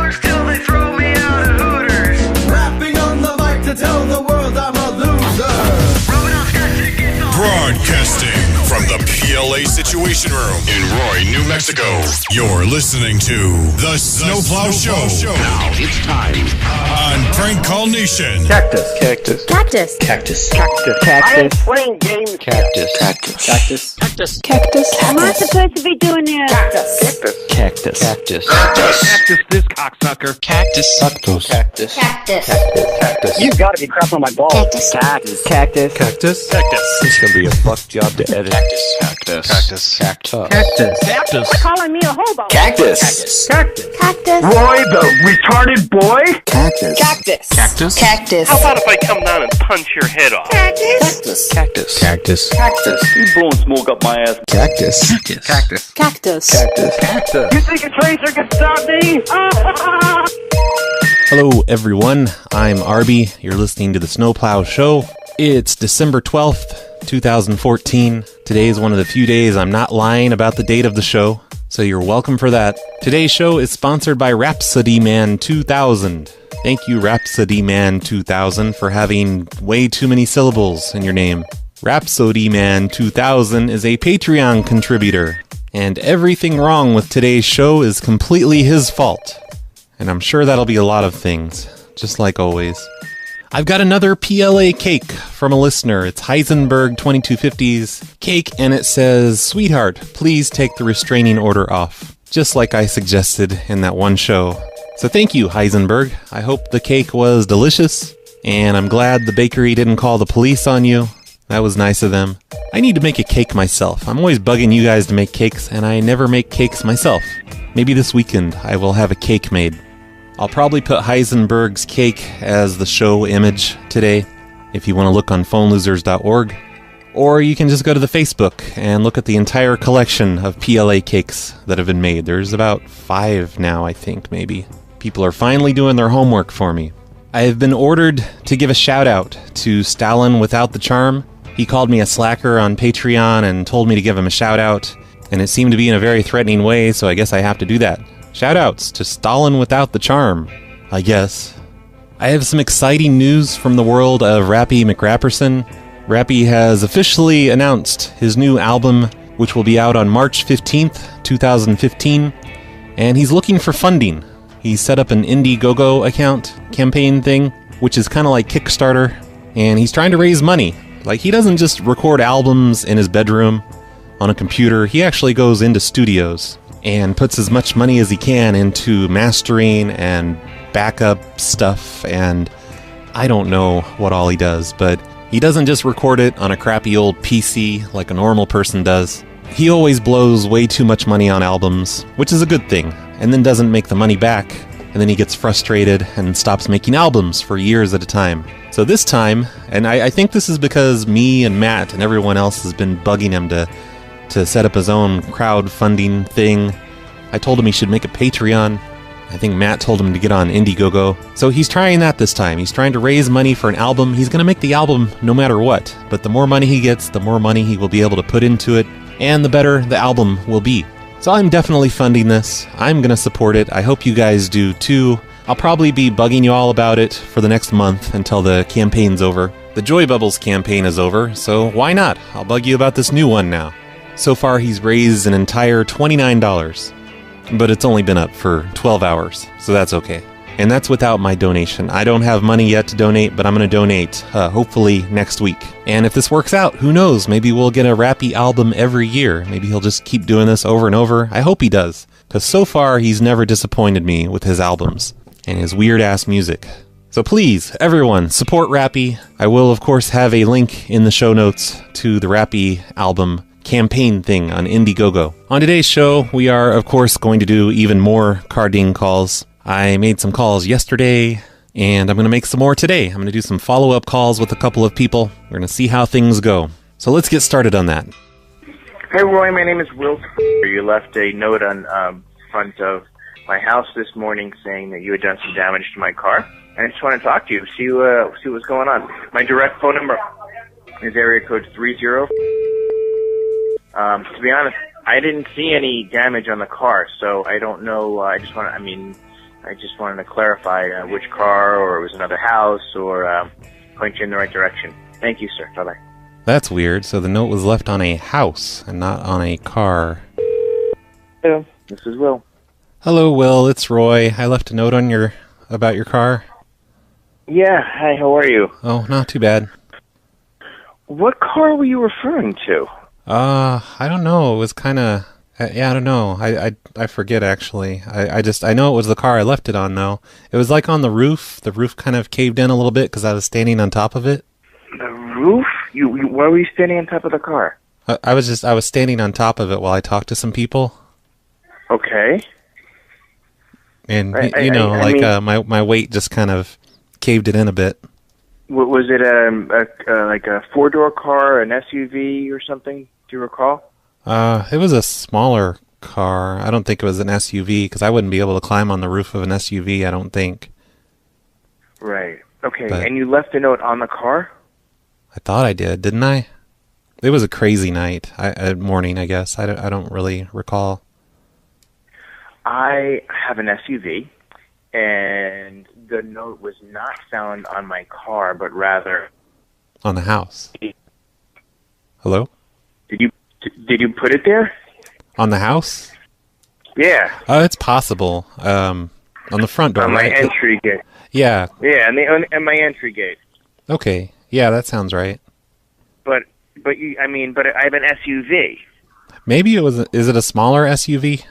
Hours till they throw me out of Hooters. Rapping on the mic to tell the world I'm a loser. Broadcasting from the PLA Situation Room in Roy, New Mexico. You're listening to The Snowplow Show. Now it's time On Prank Call Nation. Cactus. Cactus. Cactus. Cactus. Cactus. Cactus. I am playing games. Cactus. Cactus. Cactus. Cactus. Cactus. Am I supposed to be doing this? Cactus. Cactus. Cactus. Cactus this cocksucker. Cactus. Cactus. Cactus. Cactus. Cactus. You gotta be crap on my balls. Cactus. Cactus. Cactus. Cactus. Cactus. It's gonna be a fuck job to edit. Cactus. Cactus. Cactus. Cactus. Cactus. Cactus. Calling me a hobo. Cactus. Cactus. Cactus. Roy the retarded boy. Cactus. Cactus. Cactus. Cactus. How about if I come down and punch your head off? Cactus. Cactus. Cactus. Cactus. You blowing smoke up my ass. Cactus. Cactus. Cactus. Cactus. Cactus. Cactus. You think a tracer can stop me? Hello, everyone. I'm Arby. You're listening to the Snowplow Show. It's December 12th, 2014. Today is one of the few days I'm not lying about the date of the show, so you're welcome for that. Today's show is sponsored by Rhapsody Man 2000. Thank you, Rhapsody Man 2000, for having way too many syllables in your name. Rhapsody Man 2000 is a Patreon contributor, and everything wrong with today's show is completely his fault. And I'm sure that'll be a lot of things, just like always. I've got another PLA cake from a listener. It's Heisenberg 2250's cake, and it says, "Sweetheart, please take the restraining order off," just like I suggested in that one show. So thank you, Heisenberg. I hope the cake was delicious, and I'm glad the bakery didn't call the police on you. That was nice of them. I need to make a cake myself. I'm always bugging you guys to make cakes, and I never make cakes myself. Maybe this weekend I will have a cake made. I'll probably put Heisenberg's cake as the show image today, if you want to look on phonelosers.org. Or you can just go to the Facebook and look at the entire collection of PLA cakes that have been made. There's about 5 now, I think, maybe. People are finally doing their homework for me. I have been ordered to give a shout out to Stalin Without the Charm. He called me a slacker on Patreon and told me to give him a shout out, and it seemed to be in a very threatening way, so I guess I have to do that. Shoutouts to Stalin Without the Charm, I guess. I have some exciting news from the world of Rappy McRapperson. Rappy has officially announced his new album, which will be out on March 15th, 2015, and he's looking for funding. He set up an Indiegogo account campaign thing, which is kind of like Kickstarter, and he's trying to raise money. Like, he doesn't just record albums in his bedroom on a computer, he actually goes into studios and puts as much money as he can into mastering and backup stuff, and I don't know what all he does, but he doesn't just record it on a crappy old PC like a normal person does. He always blows way too much money on albums, which is a good thing, and then doesn't make the money back, and then he gets frustrated and stops making albums for years at a time. So this time, and I think this is because me and Matt and everyone else has been bugging him to set up his own crowdfunding thing. I told him he should make a Patreon. I think Matt told him to get on Indiegogo. So he's trying that this time. He's trying to raise money for an album. He's going to make the album no matter what. But the more money he gets, the more money he will be able to put into it, and the better the album will be. So I'm definitely funding this. I'm going to support it. I hope you guys do too. I'll probably be bugging you all about it for the next month until the campaign's over. The Joy Bubbles campaign is over, so why not? I'll bug you about this new one now. So far, he's raised an entire $29, but it's only been up for 12 hours, so that's okay. And that's without my donation. I don't have money yet to donate, but I'm going to donate, hopefully next week. And if this works out, who knows? Maybe we'll get a Rappy album every year. Maybe he'll just keep doing this over and over. I hope he does, because so far, he's never disappointed me with his albums and his weird-ass music. So please, everyone, support Rappy. I will, of course, have a link in the show notes to the Rappy album campaign thing on Indiegogo. On today's show, we are, of course, going to do even more carding calls. I made some calls yesterday, and I'm going to make some more today. I'm going to do some follow-up calls with a couple of people. We're going to see how things go. So let's get started on that. Hey, Roy, my name is Will. You left a note on front of my house this morning saying that you had done some damage to my car. And I just want to talk to you, see what's going on. My direct phone number is area code 30. To be honest, I didn't see any damage on the car, so I don't know. I just wanted to clarify which car, or it was another house, or point you in the right direction. Thank you, sir. Bye-bye. That's weird. So the note was left on a house and not on a car. Hello, this is Will. Hello, Will. It's Roy. I left a note on about your car. Yeah, hi, how are you? Oh, not too bad. What car were you referring to? I don't know. It was kind of... yeah, I don't know. I forget, actually. I know it was the car I left it on, though. It was like on the roof. The roof kind of caved in a little bit because I was standing on top of it. The roof? Why were you standing on top of the car? I was standing on top of it while I talked to some people. Okay. And, my weight just kind of caved it in a bit. Was it like a four-door car, an SUV or something? Do you recall? It was a smaller car. I don't think it was an SUV because I wouldn't be able to climb on the roof of an SUV, I don't think. Right. Okay, But and you left a note on the car? I thought I did, didn't I? It was a crazy night, morning, I guess. I don't really recall. I have an SUV, and the note was not found on my car, but rather... On the house. Hello? Did you put it there? On the house? Yeah. Oh, it's possible. On the front door, on my right? entry gate. Yeah. Yeah, and my entry gate. Okay. Yeah, that sounds right. But I have an SUV. Maybe is it a smaller SUV?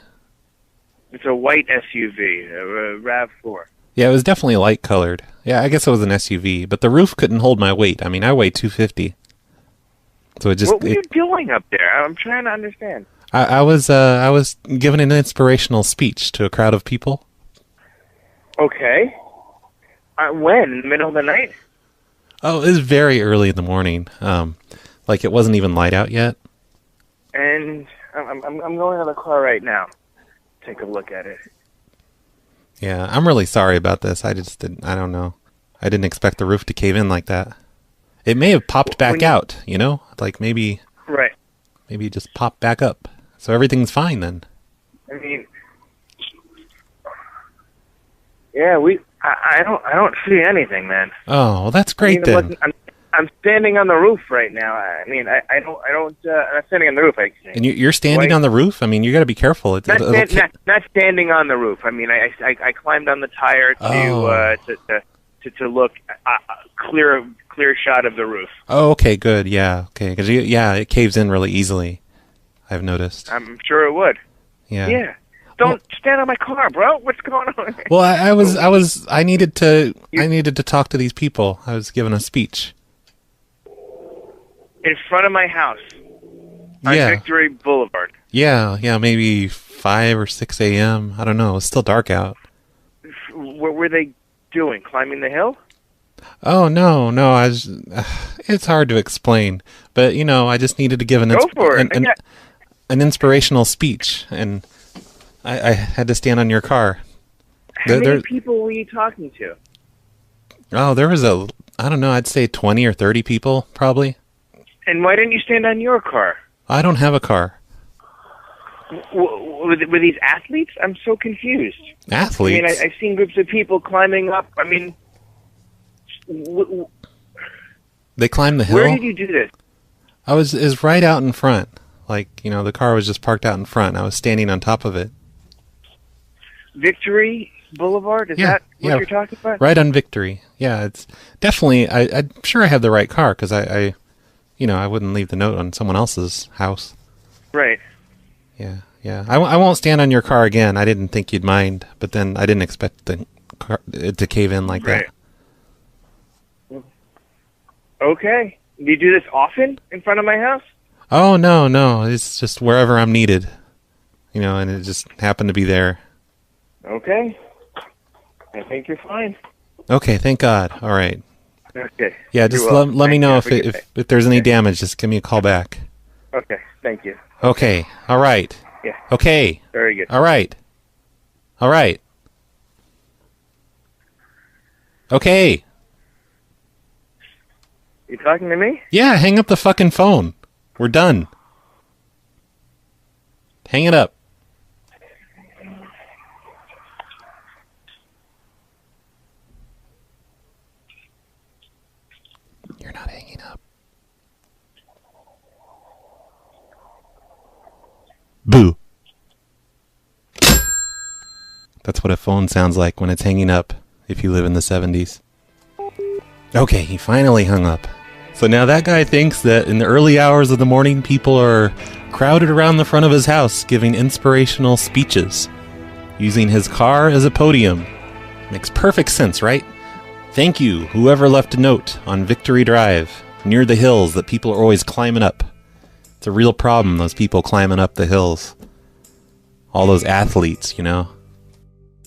It's a white SUV, a RAV4. Yeah, it was definitely light colored. Yeah, I guess it was an SUV, but the roof couldn't hold my weight. I mean, I weigh 250. So it just... What were you doing up there? I'm trying to understand. I was giving an inspirational speech to a crowd of people. Okay. When? In the middle of the night? Oh, it was very early in the morning. Like it wasn't even light out yet. And I'm going to the car right now. Take a look at it. Yeah, I'm really sorry about this. I don't know. I didn't expect the roof to cave in like that. It may have popped back out, you know? Like maybe... Right. Maybe just pop back up. So everything's fine then. I mean... Yeah, I don't see anything, man. Oh, well that's great then. I'm standing on the roof right now. I mean, I'm standing on the roof. And you're standing on the roof? I mean, you got to be careful. Not standing on the roof. I mean, I climbed on the tire to look clear shot of the roof. Oh, okay, good. Yeah, okay, because it caves in really easily. I've noticed. I'm sure it would. Yeah. Yeah. Don't stand on my car, bro. What's going on? Well, I needed to talk to these people. I was giving a speech. In front of my house. On Victory Boulevard. Yeah, maybe 5 or 6 a.m. I don't know. It's still dark out. What were they doing? Climbing the hill? Oh, no. It's hard to explain. But, I just needed to give an inspirational speech. And I had to stand on your car. How many people were you talking to? Oh, there was I don't know, I'd say 20 or 30 people, probably. And why didn't you stand on your car? I don't have a car. Were these athletes? I'm so confused. Athletes? I mean, I've seen groups of people climbing up. I mean... They climbed the hill? Where did you do this? It was right out in front. Like, the car was just parked out in front. I was standing on top of it. Victory Boulevard? Is that what you're talking about? Right on Victory. Yeah, it's definitely... I'm sure I have the right car, because I wouldn't leave the note on someone else's house. Right. Yeah. I won't stand on your car again. I didn't think you'd mind, but then I didn't expect it to cave in like that. Okay. Do you do this often in front of my house? Oh, no. It's just wherever I'm needed. And it just happened to be there. Okay. I think you're fine. Okay, thank God. All right. Okay. Yeah, just let me know if there's any damage. Just give me a call back. Okay, thank you. Okay, all right. Yeah. Okay. Very good. All right. Okay. You talking to me? Yeah, hang up the fucking phone. We're done. Hang it up. what a phone sounds like when it's hanging up if you live in the 70s. Okay, he finally hung up. So now that guy thinks that in the early hours of the morning, people are crowded around the front of his house giving inspirational speeches, using his car as a podium. Makes perfect sense, right? Thank you, whoever left a note on Victory Drive, near the hills that people are always climbing up. It's a real problem, those people climbing up the hills. All those athletes, you know.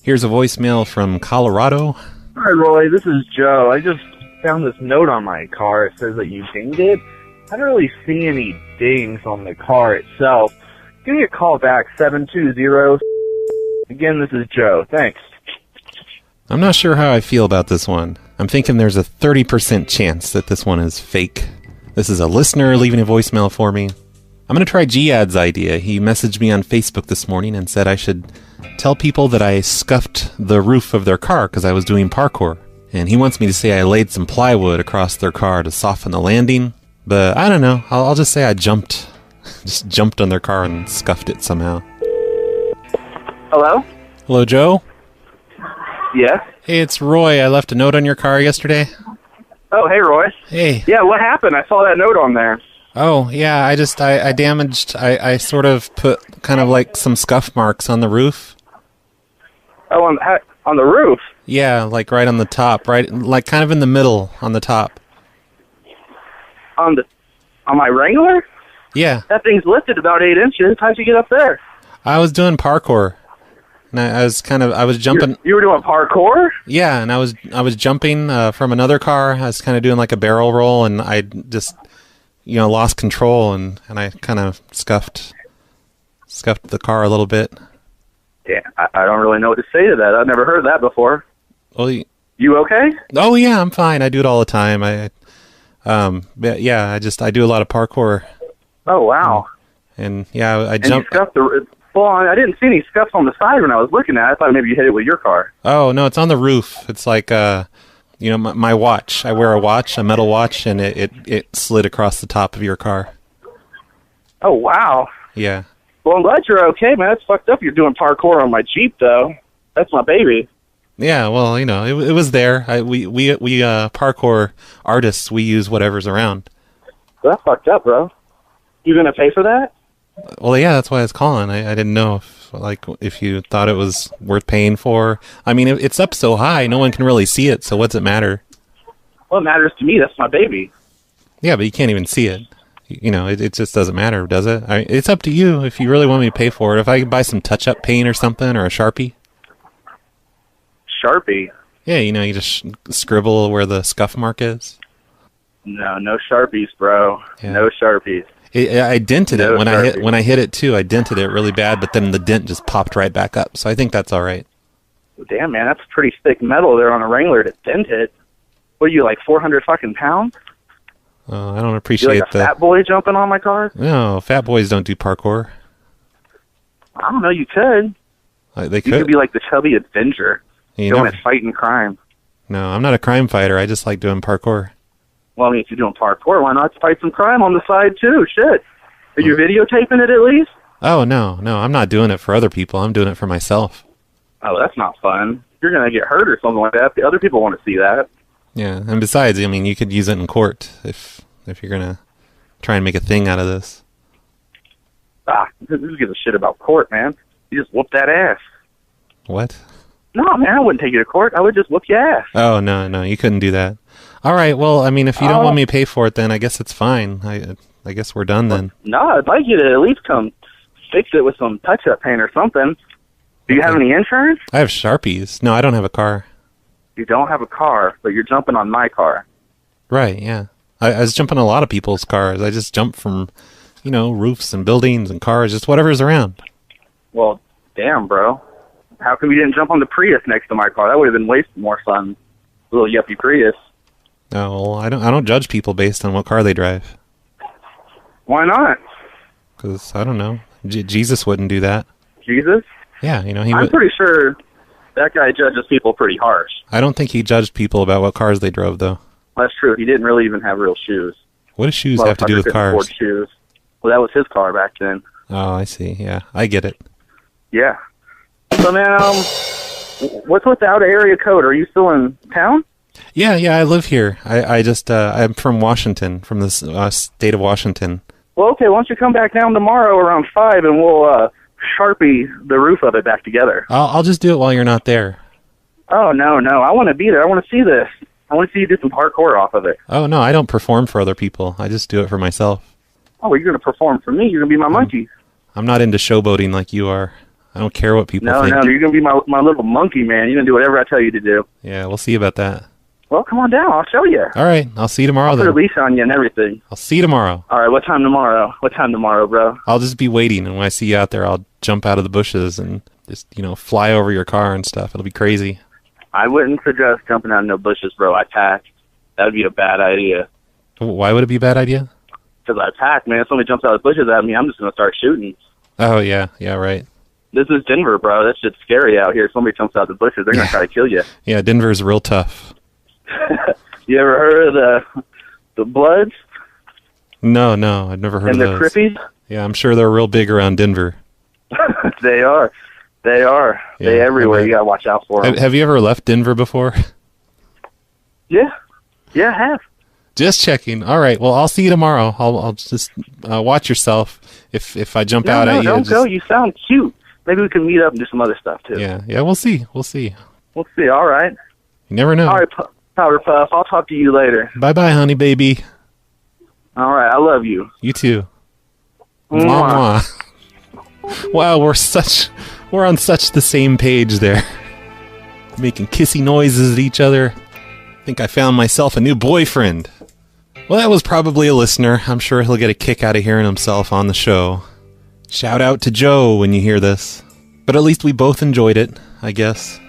Here's a voicemail from Colorado. Hi, Roy. This is Joe. I just found this note on my car. It says that you dinged it. I don't really see any dings on the car itself. Give me a call back, 720. Again, this is Joe. Thanks. I'm not sure how I feel about this one. I'm thinking there's a 30% chance that this one is fake. This is a listener leaving a voicemail for me. I'm going to try Jihad's idea. He messaged me on Facebook this morning and said I should tell people that I scuffed the roof of their car because I was doing parkour. And he wants me to say I laid some plywood across their car to soften the landing. But I don't know. I'll just say I jumped on their car and scuffed it somehow. Hello? Hello, Joe? Yes? Hey, it's Roy. I left a note on your car yesterday. Oh, hey, Roy. Hey. Yeah, what happened? I saw that note on there. Oh, yeah, I damaged, I sort of put kind of like some scuff marks on the roof. Oh, on the roof? Yeah, like right on the top, right, like kind of in the middle on the top. On my Wrangler? Yeah. That thing's lifted about 8 inches. How'd you get up there? I was doing parkour. And I was jumping. You were doing parkour? Yeah, and I was jumping from another car. I was kind of doing like a barrel roll, and I just, lost control, and I kind of scuffed the car a little bit. Yeah, I don't really know what to say to that. I've never heard that before. Well, you okay? Oh yeah, I'm fine. I do it all the time. I do a lot of parkour. Oh wow. And yeah, I and jumped. You scuffed I didn't see any scuffs on the side when I was looking at it. I thought maybe you hit it with your car. Oh no, it's on the roof. It's like my watch. I wear a metal watch, and it slid across the top of your car. Oh wow. Yeah. Well, I'm glad you're okay, man. That's fucked up. You're doing parkour on my Jeep, though. That's my baby. Yeah, well, it was there. We parkour artists. We use whatever's around. Well, that's fucked up, bro. You gonna pay for that? Well, yeah, that's why I was calling. I didn't know if you thought it was worth paying for. I mean, it's up so high, no one can really see it. So what's it matter? Well, it matters to me. That's my baby. Yeah, but you can't even see it. It just doesn't matter, does it? It's up to you if you really want me to pay for it. If I could buy some touch-up paint or something, or a Sharpie. Sharpie? Yeah, you just scribble where the scuff mark is. No Sharpies, bro. Yeah. No Sharpies. I dented it when I hit it too. I dented it really bad, but then the dent just popped right back up. So I think that's all right. Well, damn, man, that's pretty thick metal there on a Wrangler to dent it. What are you, like 400 fucking pounds? I don't appreciate you like a fat boy jumping on my car? No, fat boys don't do parkour. I don't know, you could. They could. You could be like the chubby Avenger, going and fighting crime. No, I'm not a crime fighter. I just like doing parkour. Well, I mean, if you're doing parkour, why not fight some crime on the side, too? Shit. Are you videotaping it at least? Oh, no, I'm not doing it for other people. I'm doing it for myself. Oh, that's not fun. You're going to get hurt or something like that. The other people want to see that. Yeah, and besides, I mean, you could use it in court if you're going to try and make a thing out of this. Who gives a shit about court, man? You just whoop that ass. What? No, man, I wouldn't take you to court. I would just whoop your ass. Oh, no, you couldn't do that. All right, well, I mean, if you don't want me to pay for it, then I guess it's fine. I guess we're done then. No, I'd like you to at least come fix it with some touch-up paint or something. Do you have any insurance? I have Sharpies. No, I don't have a car. You don't have a car, but you're jumping on my car. Right, yeah. I was jumping on a lot of people's cars. I just jumped from, roofs and buildings and cars, just whatever's around. Well, damn, bro. How come you didn't jump on the Prius next to my car? That would have been way more fun. Little yuppie Prius. No, well, I don't judge people based on what car they drive. Why not? Because, I don't know. Jesus wouldn't do that. Jesus? Yeah, he I'm pretty sure that guy judges people pretty harsh. I don't think he judged people about what cars they drove, though. That's true. He didn't really even have real shoes. What do shoes have to do with cars? Afford shoes. Well, that was his car back then. Oh, I see. Yeah, I get it. Yeah. So, man, What's with the out of area code? Are you still in town? Yeah, I live here. I'm from Washington, from the state of Washington. Well, okay, why don't you come back down tomorrow around 5 and we'll Sharpie the roof of it back together. I'll just do it while you're not there. Oh, no. I want to be there. I want to see this. I want to see you do some parkour off of it. Oh, no, I don't perform for other people. I just do it for myself. Oh, well, you're going to perform for me. You're going to be my monkey. I'm not into showboating like you are. I don't care what people think. No, you're going to be my little monkey, man. You're going to do whatever I tell you to do. Yeah, we'll see about that. Well, come on down. I'll show you. All right, I'll see you tomorrow I'll then. put a leash on you and everything. I'll see you tomorrow. All right, what time tomorrow? What time tomorrow, bro? I'll just be waiting, and when I see you out there, I'll jump out of the bushes and just, fly over your car and stuff. It'll be crazy. I wouldn't suggest jumping out of no bushes, bro. I pack. That would be a bad idea. Why would it be a bad idea? Because I pack, man. If somebody jumps out of the bushes at me, I'm just going to start shooting. Oh, yeah, right. This is Denver, bro. That shit's scary out here. If somebody jumps out of the bushes, they're going to try to kill you. Yeah, Denver's real tough. You ever heard of the Bloods? No, I've never heard of those. And the Crippies? Yeah, I'm sure they're real big around Denver. They are. Yeah, they everywhere. You got to watch out for them. Have you ever left Denver before? Yeah, I have. Just checking. All right. Well, I'll see you tomorrow. I'll just watch yourself. If I jump out at you, don't go. You sound cute. Maybe we can meet up and do some other stuff too. Yeah. We'll see. We'll see. All right. You never know. All right, Powder Puff. I'll talk to you later. Bye, honey, baby. All right. I love you. You too. Mwah. Mwah. Wow, we're on such the same page there. Making kissy noises at each other. I think I found myself a new boyfriend. Well, that was probably a listener. I'm sure he'll get a kick out of hearing himself on the show. Shout out to Joe when you hear this. But at least we both enjoyed it, I guess.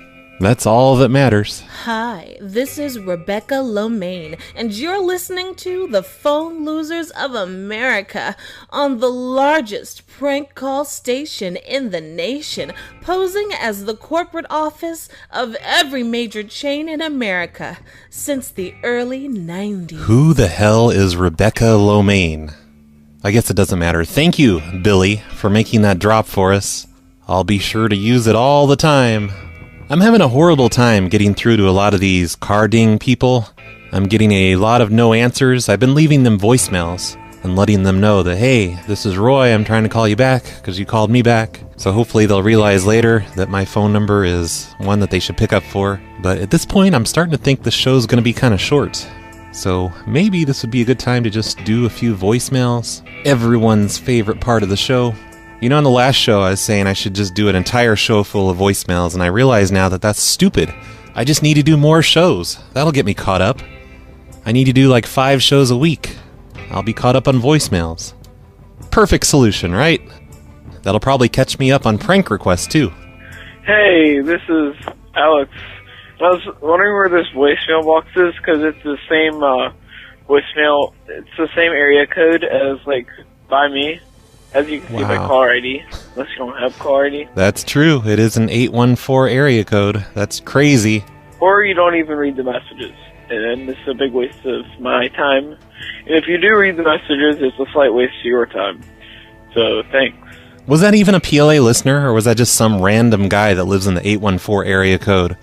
That's all that matters. Hi, this is Rebecca Lomaine, and you're listening to the Phone Losers of America on the largest prank call station in the nation, posing as the corporate office of every major chain in America since the early 90s. Who the hell is Rebecca Lomaine? I guess it doesn't matter. Thank you, Billy, for making that drop for us. I'll be sure to use it all the time. I'm having a horrible time getting through to a lot of these car ding people. I'm getting a lot of no answers. I've been leaving them voicemails and letting them know that, hey, this is Roy, I'm trying to call you back because you called me back. So hopefully they'll realize later that my phone number is one that they should pick up for. But at this point, I'm starting to think the show's going to be kind of short. So maybe this would be a good time to just do a few voicemails. Everyone's favorite part of the show. On the last show I was saying I should just do an entire show full of voicemails, and I realize now that that's stupid. I just need to do more shows. That'll get me caught up. I need to do like 5 shows a week. I'll be caught up on voicemails. Perfect solution, right? That'll probably catch me up on prank requests too. Hey, this is Alex. I was wondering where this voicemail box is, because it's the same voicemail, it's the same area code as, by me. As you can see by caller ID, unless you don't have caller ID. That's true. It is an 814 area code. That's crazy. Or you don't even read the messages. And it's a big waste of my time. And if you do read the messages, it's a slight waste of your time. So, thanks. Was that even a PLA listener, or was that just some random guy that lives in the 814 area code?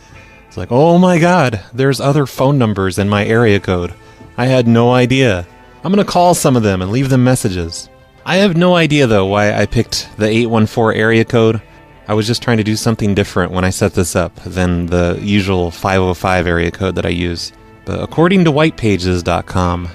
It's like, oh my god, there's other phone numbers in my area code. I had no idea. I'm gonna call some of them and leave them messages. I have no idea, though, why I picked the 814 area code. I was just trying to do something different when I set this up than the usual 505 area code that I use. But according to whitepages.com,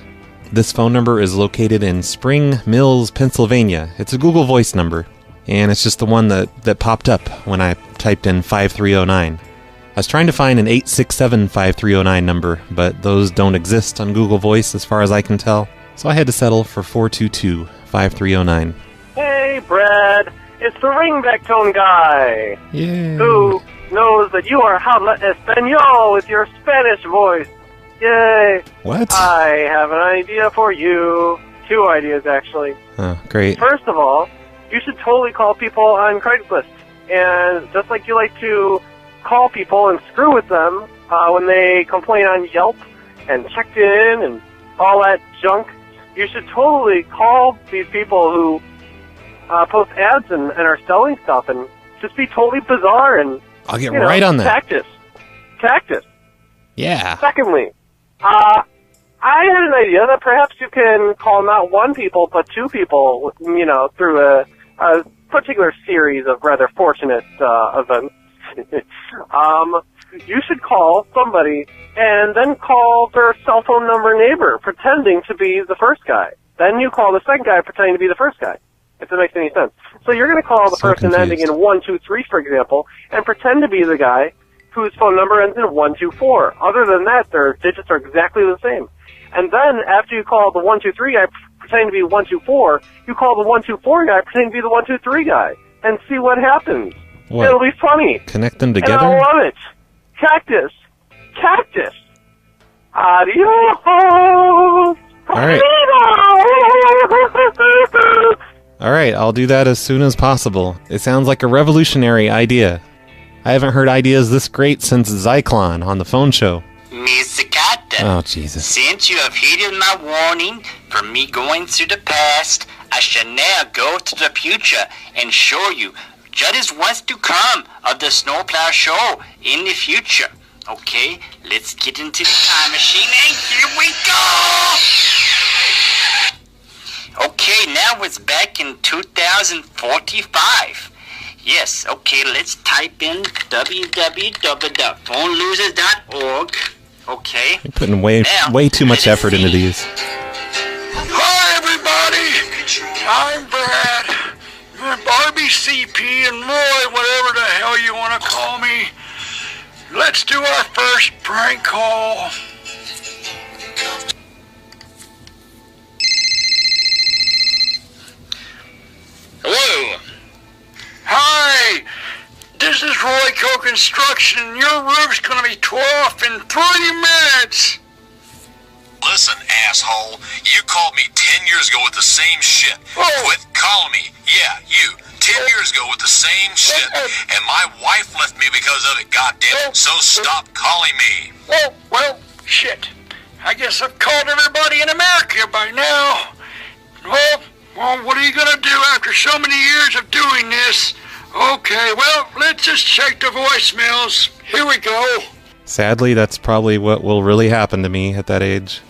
this phone number is located in Spring Mills, Pennsylvania. It's a Google Voice number, and it's just the one that popped up when I typed in 5309. I was trying to find an 867-5309 number, but those don't exist on Google Voice as far as I can tell. So I had to settle for 422-5309. Hey, Brad. It's the ringback tone guy. Yeah. Who knows that you are habla español with your Spanish voice. Yay. What? I have an idea for you. 2 ideas, actually. Oh, great. First of all, you should totally call people on Craigslist. And just like you like to call people and screw with them when they complain on Yelp and checked in and all that junk, you should totally call these people who post ads and are selling stuff and just be totally bizarre and I'll get right on that. Cactus. Yeah. Secondly, I had an idea that perhaps you can call not one people, but two people, through a particular series of rather fortunate events. You should call somebody and then call their cell phone number neighbor, pretending to be the first guy. Then you call the second guy, pretending to be the first guy, if that makes any sense. So you're going to call the person ending in 123, for example, and pretend to be the guy whose phone number ends in 124. Other than that, their digits are exactly the same. And then, after you call the 123 guy pretending to be 124, you call the 124 guy pretending to be the 123 guy, and see what happens. What? It'll be funny. Connect them together? And I love it. Cactus. Adios. All right, I'll do that as soon as possible. It sounds like a revolutionary idea. I haven't heard ideas this great since Zyklon on the phone show. Mr. Cactus. Oh, Jesus. Since you have heeded my warning for me going through the past, I shall now go to the future and show you just as what's to come of the Snowplow show in the future. Okay, let's get into the time machine and here we go! Okay, now it's back in 2045. Yes, okay, let's type in www.phonelosers.org. Okay. You're putting way too much effort into these. Hi, everybody. I'm Brad. Barbie CP and Roy, whatever the hell you want to call me. Let's do our first prank call. Hello. Hi. This is Roy Co-Construction. Your roof's going to be tore off in 3 minutes. Listen, asshole, you called me 10 years ago with the same shit. Quit calling me. Yeah, you. 10 years ago with the same shit, and my wife left me because of it, goddammit. So stop calling me. Well, shit. I guess I've called everybody in America by now. Well, what are you going to do after so many years of doing this? Okay, well, let's just check the voicemails. Here we go. Sadly, that's probably what will really happen to me at that age.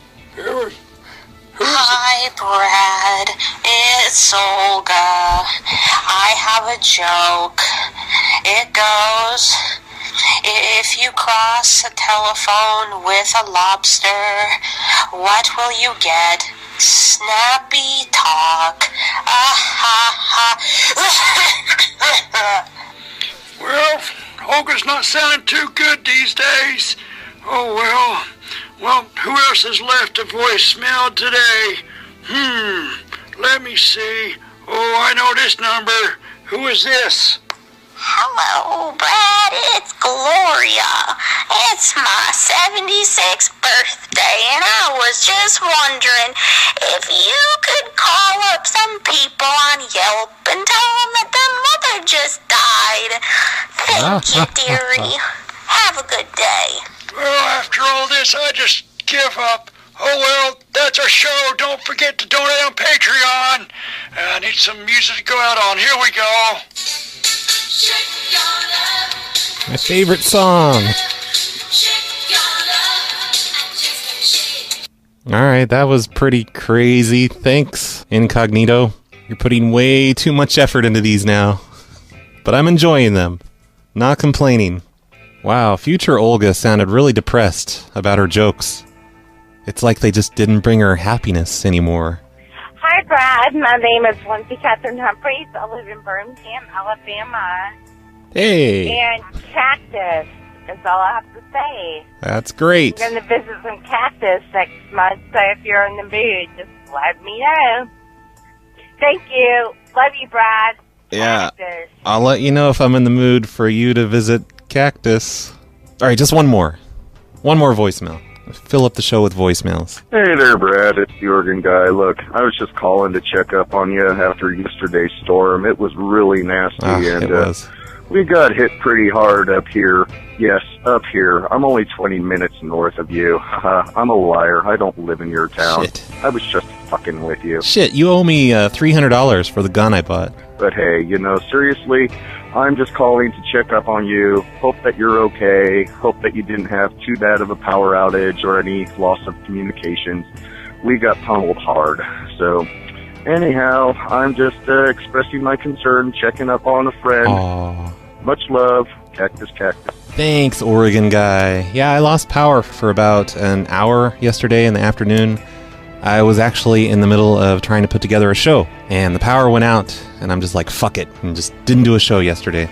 Hi, Brad. It's Olga. I have a joke. It goes, if you cross a telephone with a lobster, what will you get? Snappy talk. Well, Olga's not sounding too good these days. Oh, well. Well, who else has left a voicemail today? Let me see. Oh, I know this number. Who is this? Hello, Brad. It's Gloria. It's my 76th birthday, and I was just wondering if you could call up some people on Yelp and tell them that their mother just died. Thank you, dearie. Have a good day. Well, after all this, I just give up. Oh, well, that's our show. Don't forget to donate on Patreon. I need some music to go out on. Here we go. My favorite song. Alright, that was pretty crazy. Thanks, Incognito. You're putting way too much effort into these now. But I'm enjoying them. Not complaining. Wow, future Olga sounded really depressed about her jokes. It's like they just didn't bring her happiness anymore. Hi, Brad. My name is Lindsay Catherine Humphreys. I live in Birmingham, Alabama. Hey! And cactus is all I have to say. That's great. I'm going to visit some cactus next month, so if you're in the mood, just let me know. Thank you. Love you, Brad. Yeah. Cactus. I'll let you know if I'm in the mood for you to visit Cactus. Alright, just one more. One more voicemail. Fill up the show with voicemails. Hey there, Brad. It's the organ guy. Look, I was just calling to check up on you after yesterday's storm. It was really nasty, and it was. We got hit pretty hard up here. Yes, up here. I'm only 20 minutes north of you. I'm a liar. I don't live in your town. Shit. I was just fucking with you. Shit, you owe me $300 for the gun I bought. But hey, seriously, I'm just calling to check up on you. Hope that you're okay. Hope that you didn't have too bad of a power outage or any loss of communications. We got pummeled hard. So, anyhow, I'm just expressing my concern, checking up on a friend. Aww. Much love. Cactus. Thanks, Oregon guy. Yeah, I lost power for about an hour yesterday in the afternoon. I was actually in the middle of trying to put together a show, and the power went out, and I'm just like, fuck it, and just didn't do a show yesterday.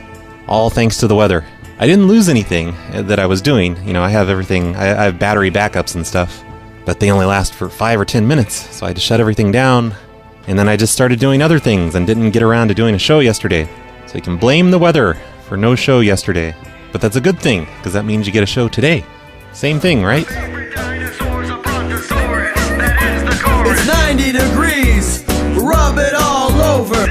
All thanks to the weather. I didn't lose anything that I was doing. You know, I have everything. I have battery backups and stuff, but they only last for 5 or 10 minutes, so I just shut everything down, and then I just started doing other things and didn't get around to doing a show yesterday. So you can blame the weather for no show yesterday. But that's a good thing, because that means you get a show today. Same thing, right? It's 90 degrees. Rub it all over.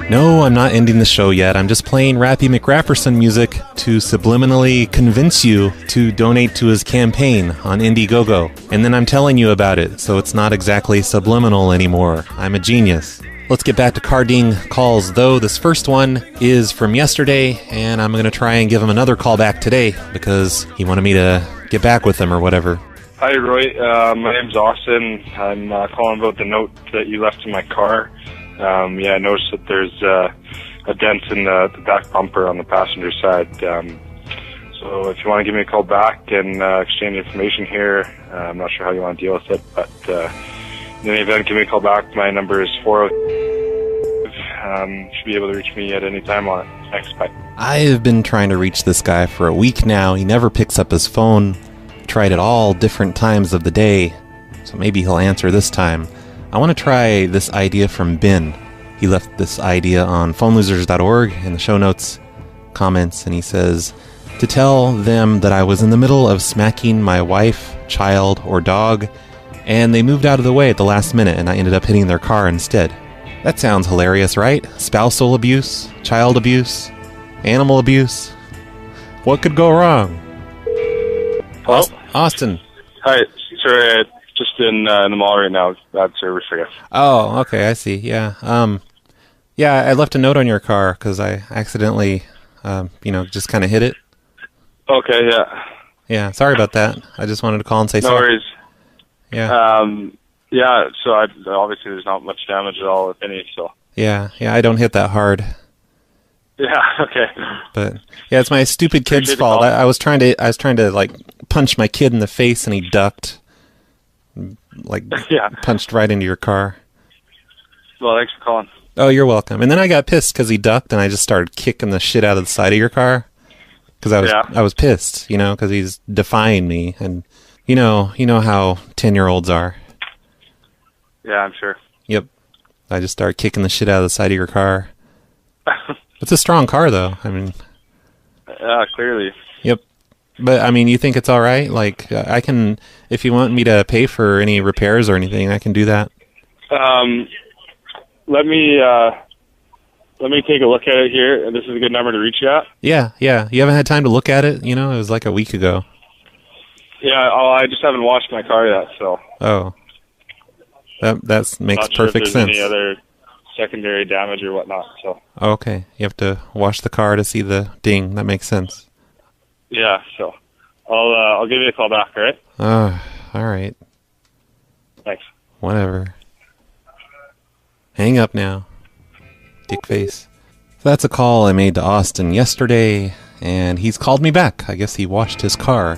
No, I'm not ending the show yet. I'm just playing Rappy McRapperson music to subliminally convince you to donate to his campaign on Indiegogo. And then I'm telling you about it, so it's not exactly subliminal anymore. I'm a genius. Let's get back to carding calls, though. This first one is from yesterday, and I'm going to try and give him another call back today because he wanted me to get back with him or whatever. Hi, Roy. My name's Austin. I'm calling about the note that you left in my car. I noticed that there's a dent in the back bumper on the passenger side. So if you want to give me a call back and exchange information here, I'm not sure how you want to deal with it, but in any event, give me a call back. My number is 405. Should be able to reach me at any time on it. Thanks, bye. I have been trying to reach this guy for a week now. He never picks up his phone. Tried it all different times of the day, so maybe he'll answer this time. I want to try this idea from Ben. He left this idea on phonelosers.org in the show notes comments, and he says, to tell them that I was in the middle of smacking my wife, child, or dog, and they moved out of the way at the last minute, and I ended up hitting their car instead. That sounds hilarious, right? Spousal abuse, child abuse, animal abuse. What could go wrong? Hello? Austin. Hi. Sorry, just in the mall right now. Bad service, I guess. Oh, okay, I see. Yeah. I left a note on your car because I accidentally, just kind of hit it. Okay, yeah. Yeah, sorry about that. I just wanted to call and say sorry. No worries. Yeah. So obviously there's not much damage at all, if any, so. Yeah, I don't hit that hard. Yeah, okay. But yeah, it's my stupid kid's fault. I was trying to like punch my kid in the face, and he ducked. Punched right into your car. Well, thanks for calling. Oh, you're welcome. And then I got pissed because he ducked, and I just started kicking the shit out of the side of your car because I was pissed, because he's defying me, and you know how 10-year-olds are. Yeah, I'm sure. Yep. I just started kicking the shit out of the side of your car. It's a strong car, though. I mean... clearly. Yep. But, I mean, you think it's all right? Like, I can... If you want me to pay for any repairs or anything, I can do that. Let me take a look at it here. This is a good number to reach you at? Yeah. You haven't had time to look at it? It was like a week ago. Yeah, I just haven't washed my car yet, so... Oh. That makes not sure perfect if there's sense. Any other secondary damage or whatnot, so... Okay, you have to wash the car to see the ding. That makes sense. Yeah, so I'll give you a call back, all right? All right. Thanks. Whatever. Hang up now. Dick face. So that's a call I made to Austin yesterday, and he's called me back. I guess he washed his car,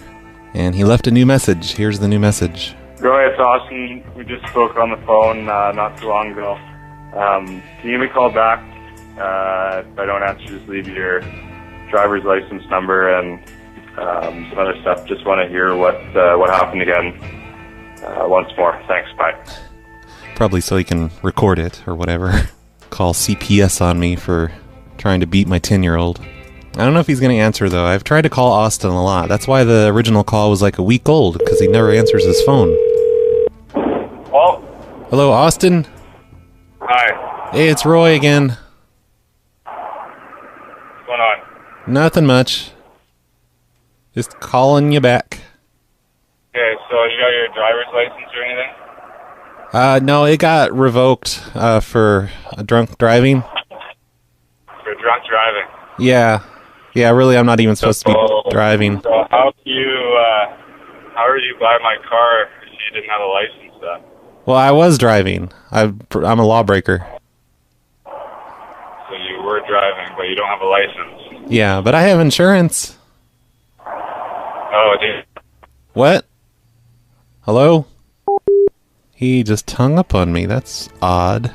and he left a new message. Here's the new message. Roy, it's Austin. We just spoke on the phone not too long ago. Can you give me a call back? If I don't answer, just leave your driver's license number and some other stuff. Just want to hear what happened again once more. Thanks, bye. Probably so he can record it or whatever. Call CPS on me for trying to beat my 10-year-old. I don't know if he's going to answer, though. I've tried to call Austin a lot. That's why the original call was like a week old, because he never answers his phone. Hello, Austin? Hi. Hey, it's Roy again. What's going on? Nothing much. Just calling you back. Okay, so you got your driver's license or anything? No, it got revoked for drunk driving. driving. Yeah. Yeah, really, I'm not even supposed to be driving. So how are you buy my car if you didn't have a license then? Well, I was driving. I'm a lawbreaker. So you were driving, but you don't have a license. Yeah, but I have insurance. Oh, dude. What? Hello? He just hung up on me. That's odd.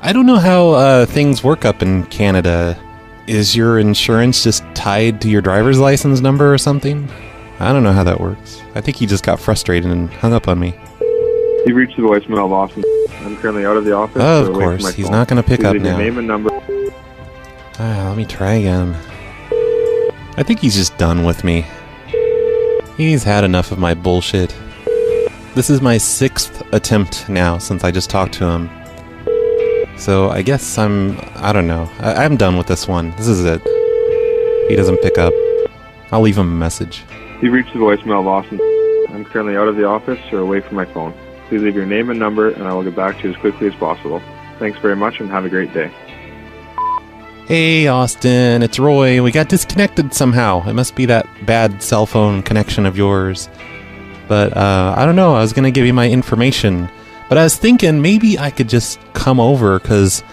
I don't know how things work up in Canada. Is your insurance just tied to your driver's license number or something? I don't know how that works. I think he just got frustrated and hung up on me. You've reached the voicemail of Austin. I'm currently out of the office. Oh, of course. He's not going to pick up now. Name and number. Let me try again. I think he's just done with me. He's had enough of my bullshit. This is my 6th attempt now since I just talked to him. So I guess I don't know. I'm done with this one. This is it. He doesn't pick up. I'll leave him a message. You've reached the voicemail of Austin. I'm currently out of the office or away from my phone. Please leave your name and number and I will get back to you as quickly as possible. Thanks very much and have a great day. Hey Austin, it's Roy. We got disconnected somehow. It must be that bad cell phone connection of yours. But I don't know, I was gonna give you my information. But I was thinking maybe I could just come over because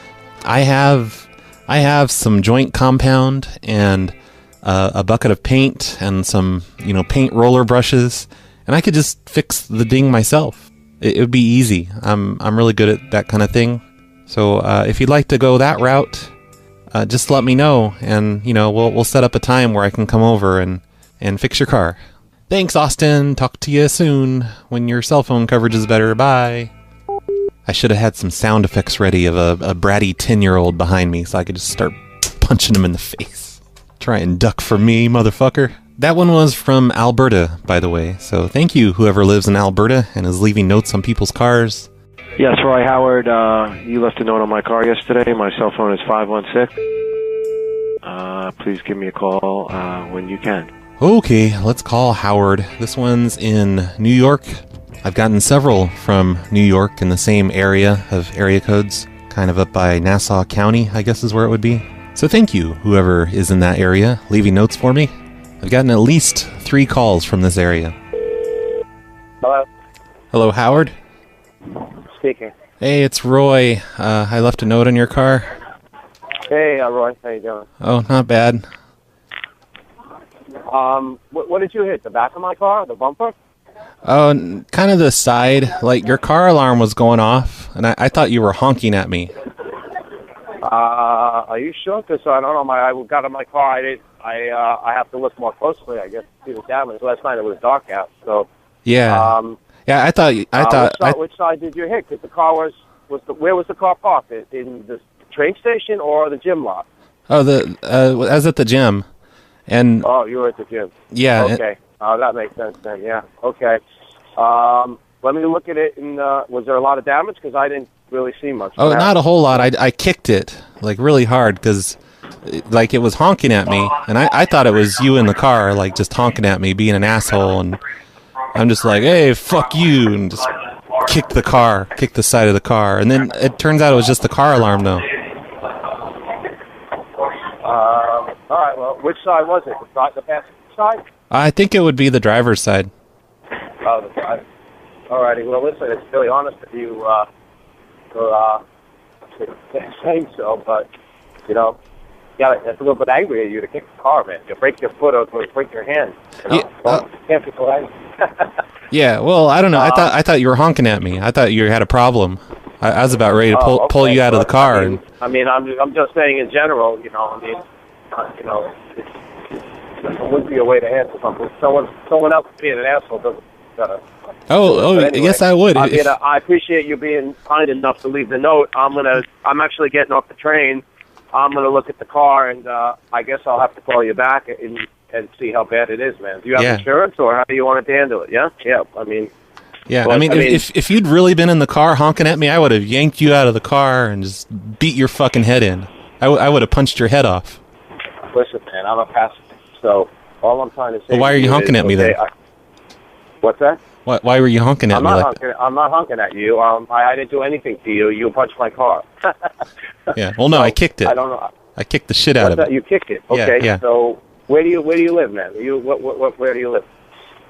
I have some joint compound and a bucket of paint and some paint roller brushes, and I could just fix the ding myself. It would be easy. I'm really good at that kind of thing. So if you'd like to go that route, just let me know, and we'll set up a time where I can come over and fix your car. Thanks, Austin. Talk to you soon when your cell phone coverage is better. Bye. I should have had some sound effects ready of a bratty 10-year-old behind me so I could just start punching him in the face. Try and duck for me, motherfucker. That one was from Alberta, by the way. So thank you, whoever lives in Alberta and is leaving notes on people's cars. Yes, Roy Howard, you left a note on my car yesterday. My cell phone is 516. Please give me a call when you can. Okay, let's call Howard. This one's in New York. I've gotten several from New York in the same area of area codes, kind of up by Nassau County, I guess is where it would be. So thank you, whoever is in that area, leaving notes for me. I've gotten at least 3 calls from this area. Hello? Hello, Howard? Speaking. Hey, it's Roy. I left a note on your car. Hey, Roy. How you doing? Oh, not bad. What did you hit? The back of my car? The bumper? Oh, kind of the side. Like, your car alarm was going off, and I thought you were honking at me. Are you sure? Because I don't know. I got in my car. I have to look more closely, I guess, to see the damage. Last night it was dark out, so. Yeah. Yeah, I thought. Which side did you hit? Because the car where was the car parked? In the train station or the gym lot? Oh, I was at the gym, and. Oh, you were at the gym. Yeah. Okay. That makes sense then. Yeah. Okay. Let me look at it. And was there a lot of damage? Because I didn't really see much. Oh, not a whole lot. I kicked it like really hard because, like, it was honking at me, and I thought it was you in the car, like just honking at me, being an asshole, and I'm just like, hey, fuck you, and just kicked the side of the car, and then it turns out it was just the car alarm though. All right. Well, which side was it? The passenger side? I think it would be the driver's side. Oh, the driver. All righty. Well, listen, it's really honest of you for saying so, but it's a little bit angry at you to kick the car, man. You break your foot or break your hand. Can't be so angry. Yeah. Well, I don't know. I thought you were honking at me. I thought you had a problem. I was about ready to pull you out of the car. I'm just saying in general. It wouldn't be a way to handle something. Someone else being an asshole doesn't. Anyway, yes, I would. I appreciate you being kind enough to leave the note. I'm actually getting off the train. I'm gonna look at the car, and I guess I'll have to call you back and see how bad it is, man. Do you have insurance, or how do you want it to handle it? Yeah. Yeah, but, if you'd really been in the car honking at me, I would have yanked you out of the car and just beat your fucking head in. I would have punched your head off. Listen, man, I'm a passenger, so all I'm trying to say. Well, why are you honking at me then? What's that? Why were you honking at me like that? I'm not honking at you. I didn't do anything to you. You punched my car. Yeah. Well, no, I kicked it. I don't know. I kicked the shit out of it. You kicked it. Yeah, Okay. yeah. So where do you live, man? Where do you live?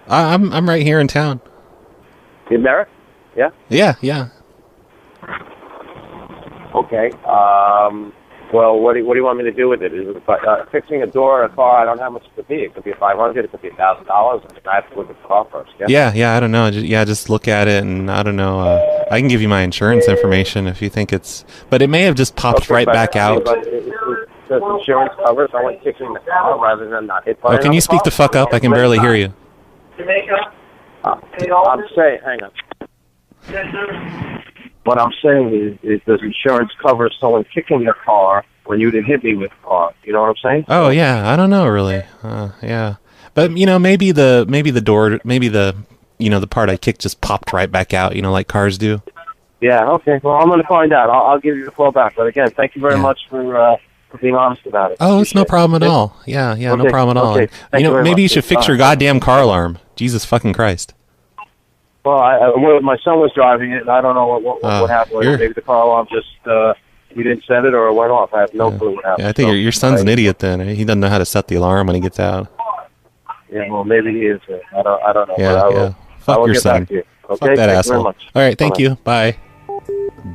I'm right here in town. In Merritt? Yeah. Yeah. Okay. Well, what do you want me to do with it? Is it fixing a door or a car? I don't know how much it could be. It could be $500. It could be $1,000. I have to look at the car first. Yeah. I don't know. Just look at it, and I don't know. I can give you my insurance information if you think it's. But it may have just popped right back out. But does insurance cover someone kicking the car rather than not hit by Oh, can you speak the fuck up? I can barely hear you. I'm saying, hang on. What I'm saying is does insurance cover someone kicking the car when you didn't hit me with the car? You know what I'm saying? Oh yeah, I don't know really. Yeah, but maybe the door, maybe the the part I kicked just popped right back out. Like cars do. Yeah. Okay. Well, I'm going to find out. I'll give you the call back. But again, thank you very much for being honest about it. Oh, it's no problem at all. Yeah, Okay, no problem at all. okay. Thank you very Maybe you much. should fix your goddamn car alarm. Jesus fucking Christ. Well, my son was driving it, and I don't know what happened. Maybe the car alarm just you didn't set it, or it went off. I have no clue what happened. Yeah, I think your son's an idiot then. He doesn't know how to set the alarm when he gets out. Yeah, well, maybe he is. I don't know. Yeah, but I will, yeah. I Fuck will your get son. back to you. Fuck Okay? that Thank you very asshole. much. All right, thank Bye-bye. you. Bye.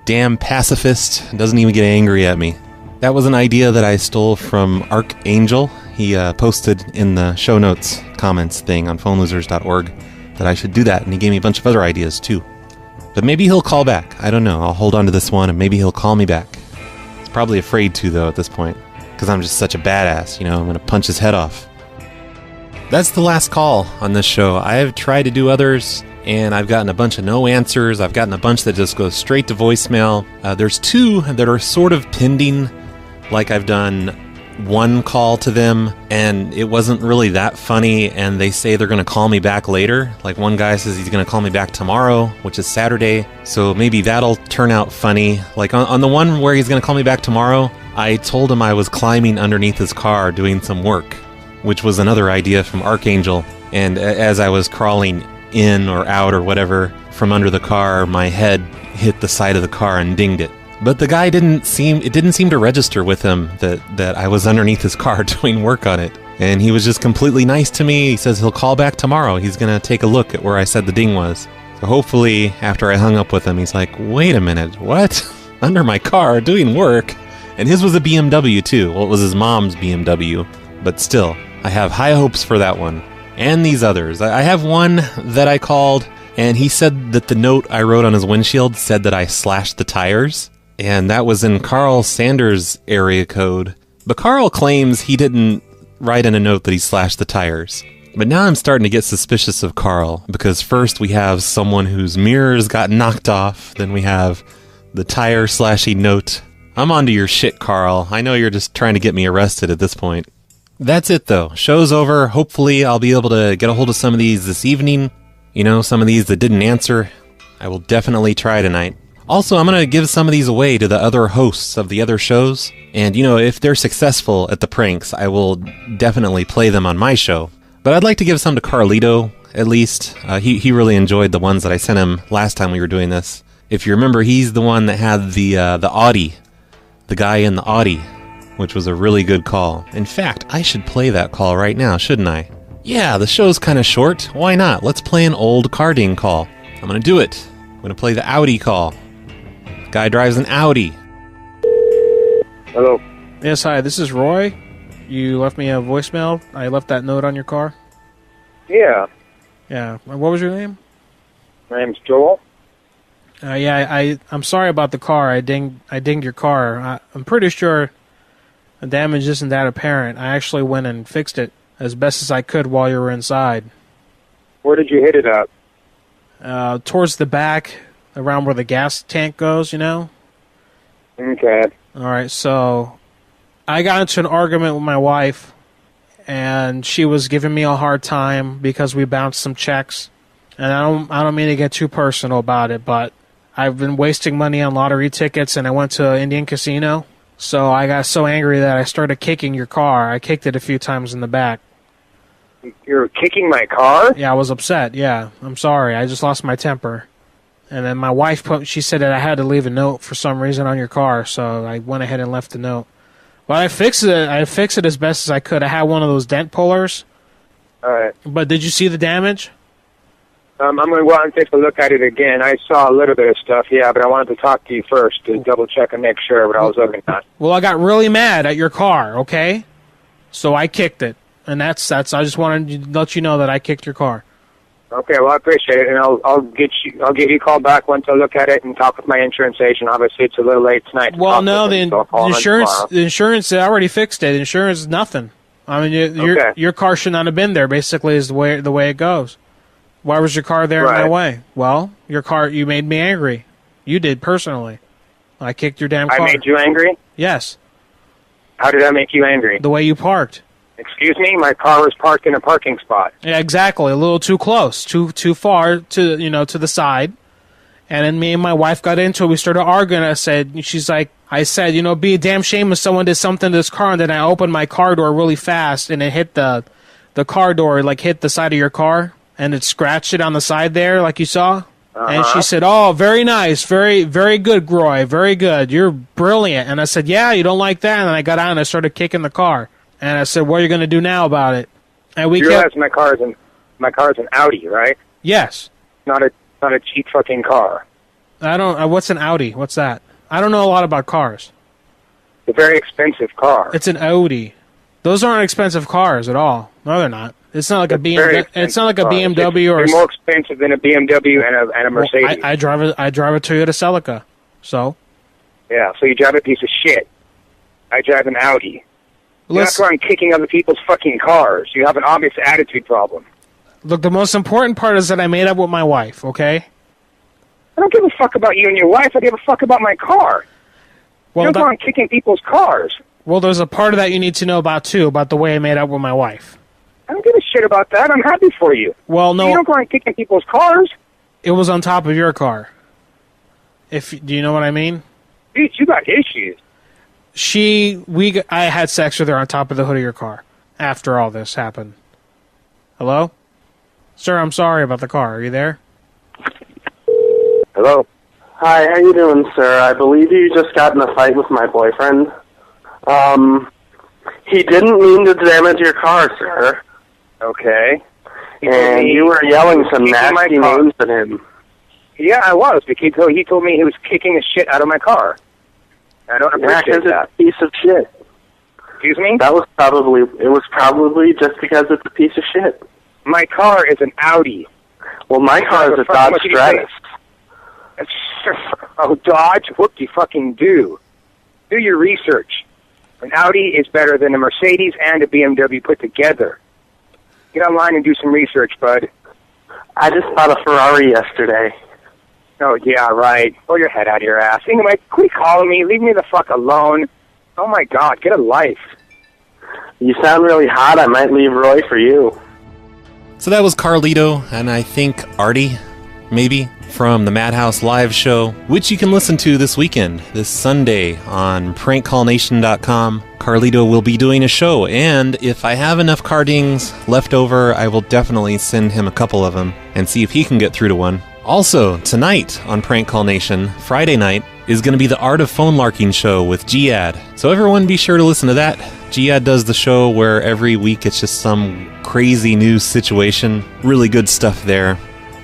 Damn pacifist doesn't even get angry at me. That was an idea that I stole from Archangel. He posted in the show notes comments thing on phonelosers.org that I should do that, and he gave me a bunch of other ideas too. But maybe he'll call back. I don't know. I'll hold on to this one, and maybe he'll call me back. He's probably afraid to, though, at this point, because I'm just such a badass, I'm going to punch his head off. That's the last call on this show. I have tried to do others, and I've gotten a bunch of no answers. I've gotten a bunch that just go straight to voicemail. There's two that are sort of pending, like I've done one call to them, and it wasn't really that funny, and they say they're going to call me back later. Like one guy says he's going to call me back tomorrow, which is Saturday, so maybe that'll turn out funny. Like on the one where he's going to call me back tomorrow, I told him I was climbing underneath his car doing some work, which was another idea from Archangel, and as I was crawling in or out or whatever from under the car, my head hit the side of the car and dinged it. But the guy didn't seem to register with him that I was underneath his car doing work on it. And he was just completely nice to me. He says he'll call back tomorrow. He's going to take a look at where I said the ding was. So hopefully, after I hung up with him, he's like, wait a minute, what? Under my car doing work? And his was a BMW too. Well, it was his mom's BMW. But still, I have high hopes for that one. And these others. I have one that I called, and he said that the note I wrote on his windshield said that I slashed the tires. And that was in Carl Sanders' area code. But Carl claims he didn't write in a note that he slashed the tires. But now I'm starting to get suspicious of Carl, because first we have someone whose mirrors got knocked off, then we have the tire slashing note. I'm onto your shit, Carl. I know you're just trying to get me arrested at this point. That's it, though. Show's over. Hopefully I'll be able to get a hold of some of these this evening. Some of these that didn't answer. I will definitely try tonight. Also, I'm going to give some of these away to the other hosts of the other shows. And, if they're successful at the pranks, I will definitely play them on my show. But I'd like to give some to Carlito, at least. He really enjoyed the ones that I sent him last time we were doing this. If you remember, he's the one that had the Audi. The guy in the Audi, which was a really good call. In fact, I should play that call right now, shouldn't I? Yeah, the show's kind of short. Why not? Let's play an old car ding call. I'm going to do it. I'm going to play the Audi call. Guy drives an Audi. Hello. Yes, hi, this is Roy. You left me a voicemail. I left that note on your car. Yeah. Yeah. What was your name? My name's Joel. I'm sorry about the car. I dinged your car. I'm pretty sure the damage isn't that apparent. I actually went and fixed it as best as I could while you were inside. Where did you hit it at? Towards the back, around where the gas tank goes, Okay. All right, so I got into an argument with my wife, and she was giving me a hard time because we bounced some checks. And I don't mean to get too personal about it, but I've been wasting money on lottery tickets, and I went to Indian Casino. So I got so angry that I started kicking your car. I kicked it a few times in the back. You're kicking my car? Yeah, I was upset. Yeah, I'm sorry. I just lost my temper. And then my wife, she said that I had to leave a note for some reason on your car, so I went ahead and left the note. Well, I fixed it. I fixed it as best as I could. I had one of those dent pullers. All right. But did you see the damage? I'm going to go out and take a look at it again. I saw a little bit of stuff, yeah, but I wanted to talk to you first to double check and make sure what I was looking at. Well, I got really mad at your car, okay? So I kicked it. And that's I just wanted to let you know that I kicked your car. Okay, well, I appreciate it, and I'll give you a call back once I look at it and talk with my insurance agent. Obviously, it's a little late tonight. Well, no, the insurance they already fixed it. Insurance is nothing. I mean, your car should not have been there. Basically, is the way it goes. Why was your car there in my way? Well, you made me angry. You did personally. I kicked your damn car. I made you angry? Yes. How did I make you angry? The way you parked. Excuse me, my car was parked in a parking spot. Yeah, exactly. A little too close, too far to the side. And then me and my wife got into it. We started arguing. I said, be a damn shame if someone did something to this car. And then I opened my car door really fast, and it hit the car door, like hit the side of your car, and it scratched it on the side there, like you saw. And she said, "Oh, very nice, very, very good, Groy, very good. You're brilliant." And I said, "Yeah, you don't like that." And then I got out and I started kicking the car. And I said, "What are you going to do now about it?" And you realize my car is an Audi, right? Yes. Not a cheap fucking car. I don't. What's an Audi? What's that? I don't know a lot about cars. It's a very expensive car. It's an Audi. Those aren't expensive cars at all. No, they're not. It's not like a BMW. It's not like a BMW or. They're more expensive than a BMW and a Mercedes. Well, I drive a Toyota Celica, so. Yeah, so you drive a piece of shit. I drive an Audi. You're not going kicking other people's fucking cars. You have an obvious attitude problem. Look, the most important part is that I made up with my wife, okay? I don't give a fuck about you and your wife. I give a fuck about my car. Well, you're going kicking people's cars. Well, there's a part of that you need to know about, too, about the way I made up with my wife. I don't give a shit about that. I'm happy for you. Well, no. You don't go on kicking people's cars. It was on top of your car. Do you know what I mean? Dude, you got issues. I had sex with her on top of the hood of your car after all this happened. Hello? Sir, I'm sorry about the car. Are you there? Hello? Hi, how you doing, sir? I believe you just got in a fight with my boyfriend. He didn't mean to damage your car, sir. Okay. And you were yelling some nasty names at him. Yeah, I was, because he told me he was kicking the shit out of my car. I don't appreciate that. It's a piece of shit. Excuse me? It was probably just because it's a piece of shit. My car is an Audi. Well, my car is a Dodge Stratus. Oh, Dodge? What do you fucking do? Do your research. An Audi is better than a Mercedes and a BMW put together. Get online and do some research, bud. I just bought a Ferrari yesterday. Oh, yeah, right. Pull your head out of your ass. Anyway, quit calling me. Leave me the fuck alone. Oh, my God. Get a life. You sound really hot. I might leave Roy for you. So that was Carlito, and I think Artie, maybe, from the Madhouse Live show, which you can listen to this weekend, this Sunday, on prankcallnation.com. Carlito will be doing a show, and if I have enough cardings left over, I will definitely send him a couple of them and see if he can get through to one. Also, tonight on Prank Call Nation, Friday night, is going to be the Art of Phone Larking show with Giad. So everyone be sure to listen to that. Giad does the show where every week it's just some crazy news situation. Really good stuff there.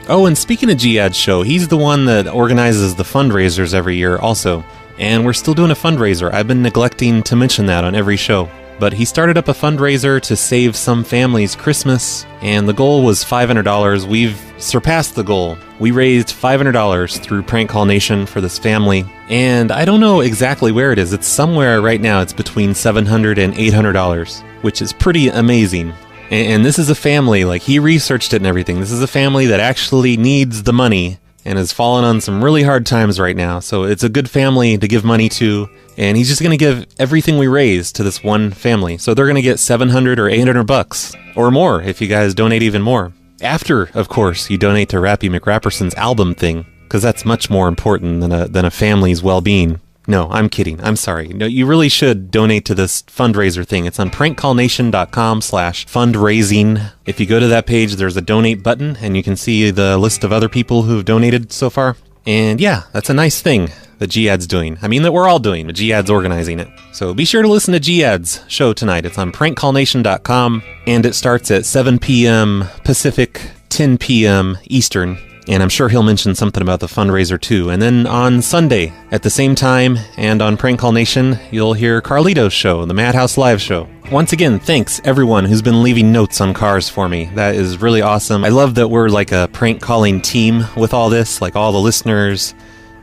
Oh, and speaking of Giad's show, he's the one that organizes the fundraisers every year also. And we're still doing a fundraiser. I've been neglecting to mention that on every show. But he started up a fundraiser to save some families Christmas, and the goal was $500. We've surpassed the goal. We raised $500 through Prank Call Nation for this family, and I don't know exactly where it is. It's somewhere right now. It's between $700 and $800, which is pretty amazing. And this is a family, like he researched it and everything. This is a family that actually needs the money and has fallen on some really hard times right now. So it's a good family to give money to. And he's just going to give everything we raise to this one family. So they're going to get $700 or $800 or more if you guys donate even more. After, of course, you donate to Rappy McRapperson's album thing, because that's much more important than a family's well-being. No, I'm kidding. I'm sorry. No, you really should donate to this fundraiser thing. It's on prankcallnation.com/fundraising. If you go to that page, there's a donate button, and you can see the list of other people who've donated so far. And yeah, that's a nice thing. that G-Ad's doing. I mean, that we're all doing, but G-Ad's organizing it. So be sure to listen to G-Ad's show tonight. It's on prankcallnation.com, and it starts at 7 p.m. Pacific, 10 p.m. Eastern. And I'm sure he'll mention something about the fundraiser too. And then on Sunday, at the same time, and on Prank Call Nation, you'll hear Carlito's show, the Madhouse Live show. Once again, thanks everyone who's been leaving notes on cars for me. That is really awesome. I love that we're like a prank calling team with all this, like all the listeners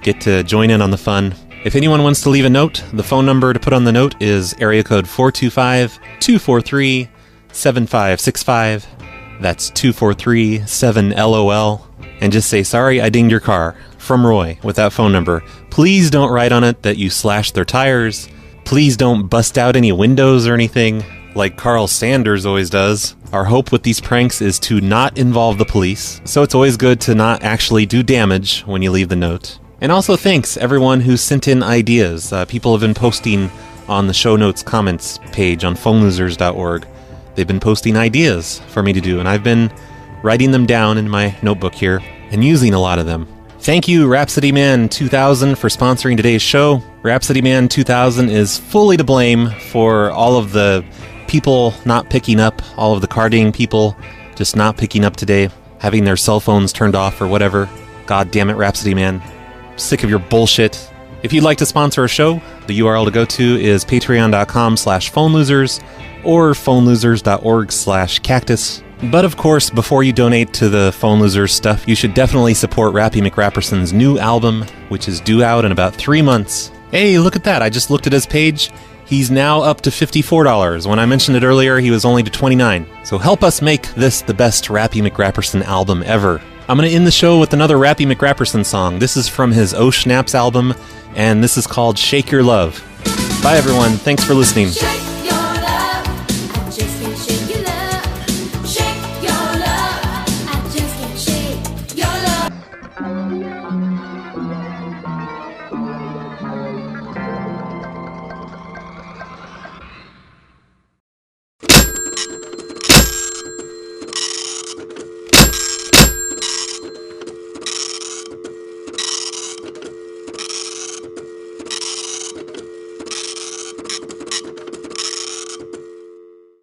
get to join in on the fun. If anyone wants to leave a note, the phone number to put on the note is area code 425-243-7565. That's 243-7LOL. And just say, sorry, I dinged your car, from Roy, with that phone number. Please don't write on it that you slashed their tires. Please don't bust out any windows or anything, like Carl Sanders always does. Our hope with these pranks is to not involve the police, so it's always good to not actually do damage when you leave the note. And also thanks everyone who sent in ideas. People have been posting on the show notes comments page on phonelosers.org. They've been posting ideas for me to do, and I've been writing them down in my notebook here and using a lot of them. Thank you, Rhapsody Man 2000, for sponsoring today's show. Rhapsody Man 2000 is fully to blame for all of the people not picking up, all of the car ding people just not picking up today, having their cell phones turned off or whatever. God damn it, Rhapsody Man. Sick of your bullshit. If you'd like to sponsor a show, the URL to go to is patreon.com/phonelosers or phonelosers.org/cactus. But of course, before you donate to the Phone Losers stuff, you should definitely support Rappy McRapperson's new album, which is due out in about 3 months. Hey, look at that, I just looked at his page. He's now up to $54. When I mentioned it earlier, he was only to $29. So help us make this the best Rappy McRapperson album ever. I'm going to end the show with another Rappy McRapperson song. This is from his Oh Schnaps album, and this is called Shake Your Love. Bye everyone, thanks for listening.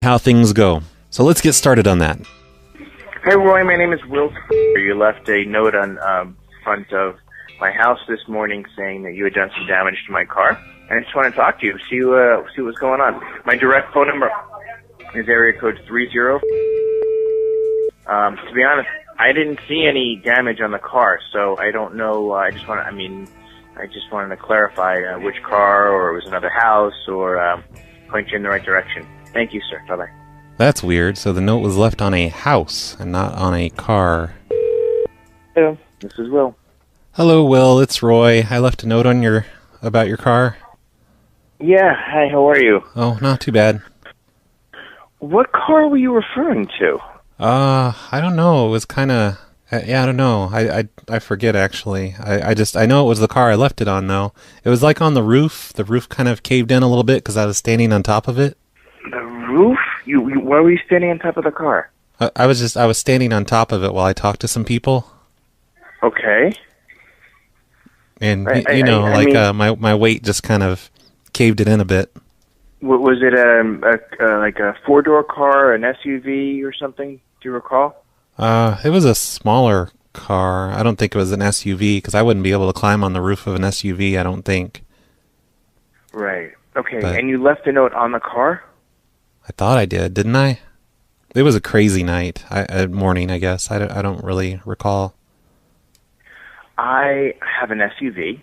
How things go. So let's get started on that. Hey Roy, my name is Will. You left a note on front of my house this morning saying that you had done some damage to my car, and I just want to talk to you, see what's going on. My direct phone number is area code 30. To be honest, I didn't see any damage on the car, so I don't know. I just wanted to clarify which car, or it was another house, or point you in the right direction. Thank you, sir. Bye-bye. That's weird. So the note was left on a house and not on a car. Hello, this is Will. Hello, Will. It's Roy. I left a note on about your car. Yeah. Hi. How are you? Oh, not too bad. What car were you referring to? I don't know. It was kind of. Yeah, I don't know. I forget actually. I know it was the car I left it on though. It was like on the roof. The roof kind of caved in a little bit because I was standing on top of it. The roof? Why were you standing on top of the car? I was standing on top of it while I talked to some people. Okay. And my weight just kind of caved it in a bit. Was it like a 4-door car, an SUV or something? Do you recall? It was a smaller car. I don't think it was an SUV because I wouldn't be able to climb on the roof of an SUV. I don't think. Right. Okay. And you left a note on the car? I thought I did, didn't I? It was a crazy night, morning, I guess. I don't really recall. I have an SUV,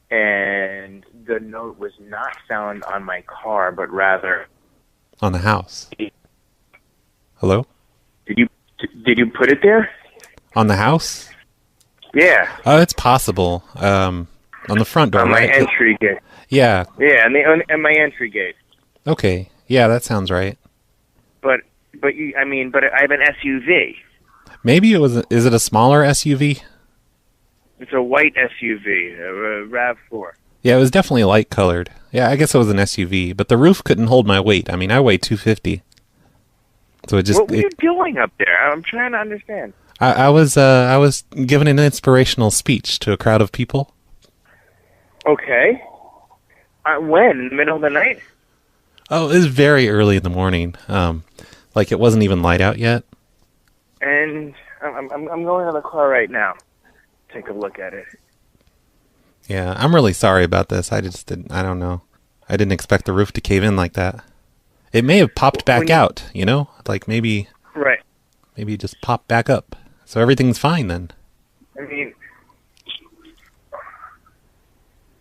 and the note was not found on my car, but rather on the house. Hello? Did you put it there? On the house? Yeah. Oh, it's possible. On the front door, on my right? Entry gate. Yeah. Yeah, and my entry gate. Okay. Yeah, that sounds right. But I have an SUV. Maybe it was. Is it a smaller SUV? It's a white SUV, a RAV4. Yeah, it was definitely light colored. Yeah, I guess it was an SUV, but the roof couldn't hold my weight. I mean, I weigh 250. So it just. What were you doing up there? I'm trying to understand. I was giving an inspirational speech to a crowd of people. Okay. When? In the middle of the night? Oh, it was very early in the morning. Like it wasn't even light out yet. And I'm going to the car right now. Take a look at it. Yeah, I'm really sorry about this. I don't know. I didn't expect the roof to cave in like that. It may have popped back out, you know? Like maybe... Right. Maybe it just popped back up. So everything's fine then. I mean...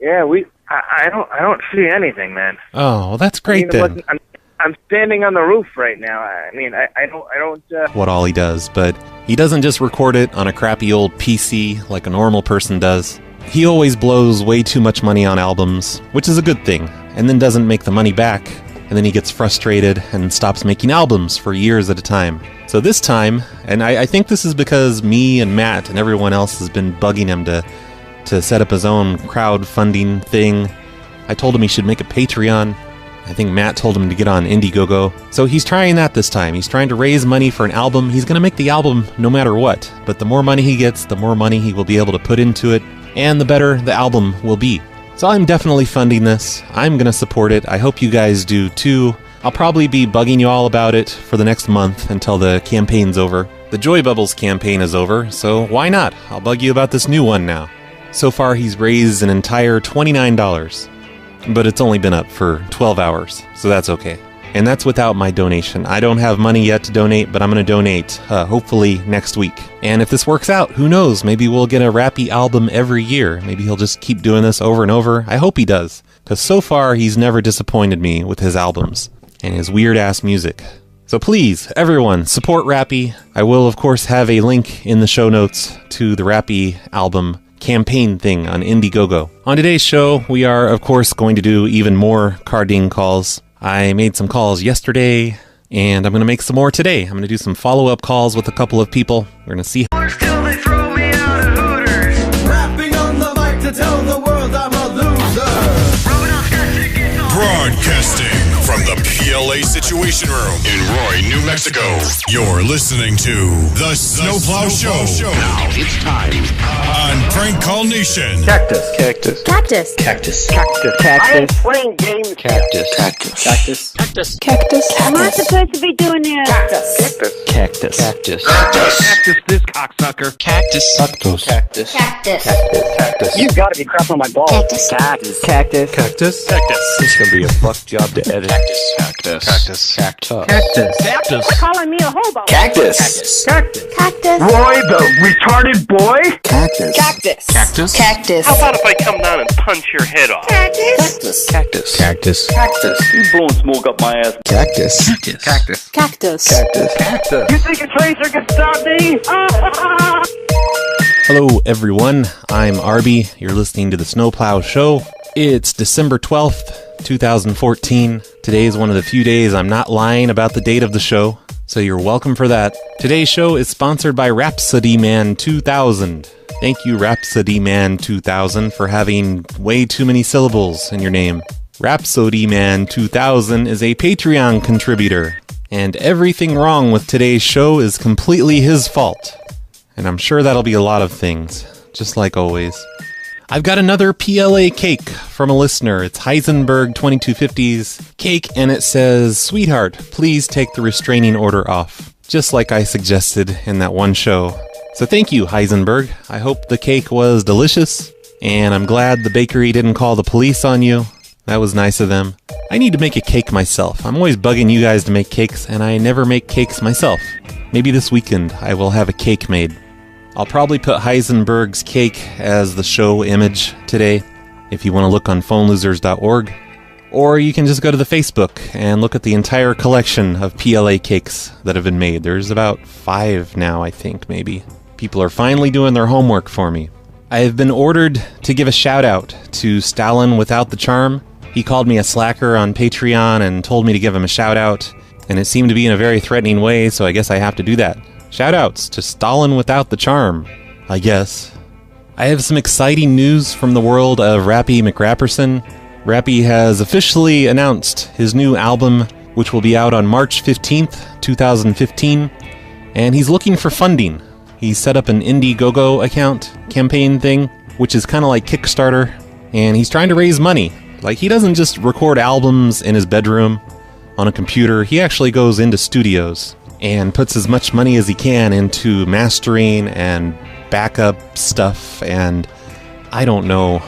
Yeah, I don't see anything, man. Oh, well, that's great then. I'm standing on the roof right now. I mean, I don't. What all he does, but he doesn't just record it on a crappy old PC like a normal person does. He always blows way too much money on albums, which is a good thing, and then doesn't make the money back, and then he gets frustrated and stops making albums for years at a time. So this time, and I think this is because me and Matt and everyone else has been bugging him to set up his own crowdfunding thing. I told him he should make a Patreon. I think Matt told him to get on Indiegogo. So he's trying that this time. He's trying to raise money for an album. He's going to make the album no matter what. But the more money he gets, the more money he will be able to put into it, and the better the album will be. So I'm definitely funding this. I'm going to support it. I hope you guys do too. I'll probably be bugging you all about it for the next month until the campaign's over. The Joy Bubbles campaign is over, so why not? I'll bug you about this new one now. So far, he's raised an entire $29. But it's only been up for 12 hours, so that's okay. And that's without my donation. I don't have money yet to donate, but I'm going to donate, hopefully next week. And if this works out, who knows? Maybe we'll get a Rappy album every year. Maybe he'll just keep doing this over and over. I hope he does, because so far he's never disappointed me with his albums and his weird-ass music. So please, everyone, support Rappy. I will, of course, have a link in the show notes to the Rappy album campaign thing on Indiegogo. On today's show, we are, of course, going to do even more carding calls. I made some calls yesterday, and I'm going to make some more today. I'm going to do some follow-up calls with a couple of people. We're going to see. Till they throw me out of Hooters. Rapping on the mic to tell the world I'm a loser. Broadcasting from the PLA Situation Room in Roy, New Mexico. You're listening to The Snowplow Show. Now it's time on Prank Call Nation. Cactus. Cactus. Cactus. I am playing games. Cactus. Cactus. Am I supposed to be doing this? Cactus. Cactus, this cocksucker. Cactus. You've got to be crapping on my balls. Cactus. It's gonna be a fuck job to edit. Cactus. You're calling me a hobo. Cactus. Roy, the retarded boy? Cactus. How about if I come down and punch your head off? Cactus. You blowing smoke up my ass. Cactus. You think a tracer can stop me? Hello, everyone. I'm Arby. You're listening to the Snowplow Show. It's December 12th, 2014. Today is one of the few days I'm not lying about the date of the show, so you're welcome for that. Today's show is sponsored by Rhapsody Man 2000. Thank you, Rhapsody Man 2000, for having way too many syllables in your name. Rhapsody Man 2000 is a Patreon contributor, and everything wrong with today's show is completely his fault. And I'm sure that'll be a lot of things, just like always. I've got another PLA cake from a listener. It's Heisenberg 2250's cake, and it says, "Sweetheart, please take the restraining order off," just like I suggested in that one show. So thank you, Heisenberg. I hope the cake was delicious, and I'm glad the bakery didn't call the police on you. That was nice of them. I need to make a cake myself. I'm always bugging you guys to make cakes, and I never make cakes myself. Maybe this weekend I will have a cake made. I'll probably put Heisenberg's cake as the show image today, if you want to look on phonelosers.org. Or you can just go to the Facebook and look at the entire collection of PLA cakes that have been made. There's about 5 now, I think, maybe. People are finally doing their homework for me. I have been ordered to give a shout out to Stalin Without the Charm. He called me a slacker on Patreon and told me to give him a shout out, and it seemed to be in a very threatening way, so I guess I have to do that. Shoutouts to Stalin Without the Charm, I guess. I have some exciting news from the world of Rappy McRapperson. Rappy has officially announced his new album, which will be out on March 15th, 2015, and he's looking for funding. He set up an Indiegogo account campaign thing, which is kind of like Kickstarter, And he's trying to raise money. Like, he doesn't just record albums in his bedroom on a computer. He actually goes into studios and puts as much money as he can into mastering and backup stuff, and I don't know